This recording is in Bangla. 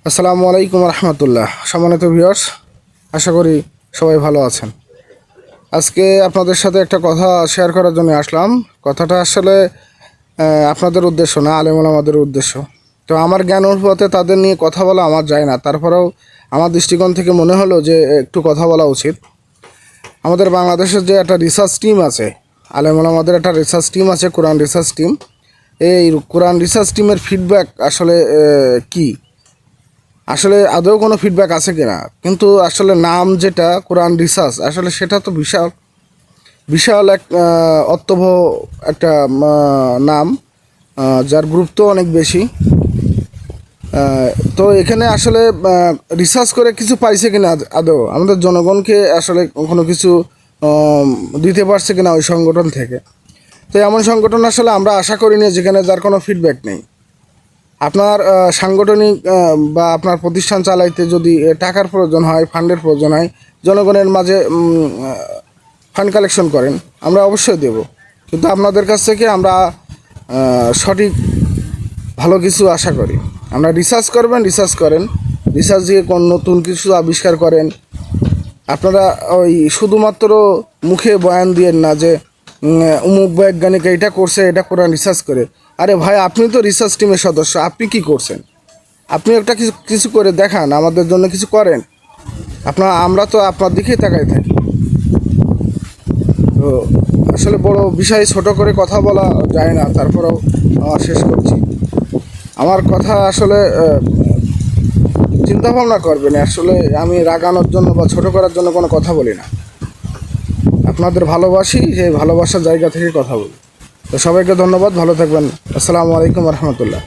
আসসালামু আলাইকুম রহমতুল্লাহ। সম্মানিত ভিউয়ার্স, আশা করি সবাই ভালো আছেন। আজকে আপনাদের সাথে একটা কথা শেয়ার করার জন্য আসলাম। কথাটা আসলে আপনাদের উদ্দেশ্য না, আলেমুল আমাদের উদ্দেশ্য। তো আমার জ্ঞান অনুপাতে তাদের নিয়ে কথা বলা আমার যায় না, তারপরেও আমার দৃষ্টিকোণ থেকে মনে হলো যে একটু কথা বলা উচিত। আমাদের বাংলাদেশের যে একটা রিসার্চ টিম আছে, আলেমুল আমাদের একটা রিসার্চ টিম আছে, কোরআন রিসার্চ টিম। এই কোরআন রিসার্চ টিমের ফিডব্যাক আসলে কী, আসলে আদৌ কোনো ফিডব্যাক আছে কিনা। কিন্তু আসলে নাম যেটা কোরআন রিসার্চ, আসলে সেটা তো বিশাল বিশাল এক অর্থবহ একটা নাম, যার গুরুত্ব অনেক বেশি। তো এখানে আসলে রিসার্চ করে কিছু পাইছে কিনা, আদৌ আমাদের জনগণকে আসলে কোনো কিছু দিতে পারছে কিনা ওই সংগঠন থেকে। তো এমন সংগঠন আসলে আমরা আশা করিনি যেখানে যার কোনো ফিডব্যাক নেই। আপনার সাংগঠনিক বা আপনার প্রতিষ্ঠান চালাইতে যদি টাকার প্রয়োজন হয়, ফান্ডের প্রয়োজন হয়, জনগণের মাঝে ফান্ড কালেকশন করেন, আমরা অবশ্যই দেব। কিন্তু আপনাদের কাছ থেকে আমরা সঠিক ভালো কিছু আশা করি। আমরা রিসার্চ করেন, রিসার্চ দিয়ে কোন নতুন কিছু আবিষ্কার করেন। আপনারা ওই শুধুমাত্র মুখে বয়ান দিয়েন না যে অমুক বৈজ্ঞানিক এটা করছে, এটা কোরআন রিসার্চ করে। আরে ভাই, আপনি তো রিসার্চ টিমের সদস্য, আপনি কি করছেন? আপনি একটা কিছু কিছু করে দেখান, আমাদের জন্য কিছু করেন। আমরা তো আপনার দিকেই তাকাই থাকি। তো আসলে বড় বিষয় ছোট করে কথা বলা যায় না, তারপরেও শেষ করছি। আমার কথা আসলে চিন্তা ভাবনা করবেন। আসলে আমি রাগানোর জন্য বা ছোট করার জন্য কোনো কথা বলি না। আপনাদের ভালোবাসি, সেই ভালোবাসার জায়গা থেকে কথা বলি। তো সবাইকে ধন্যবাদ, ভালো থাকবেন। আসসালামু আলাইকুম রহমতুল্লাহ।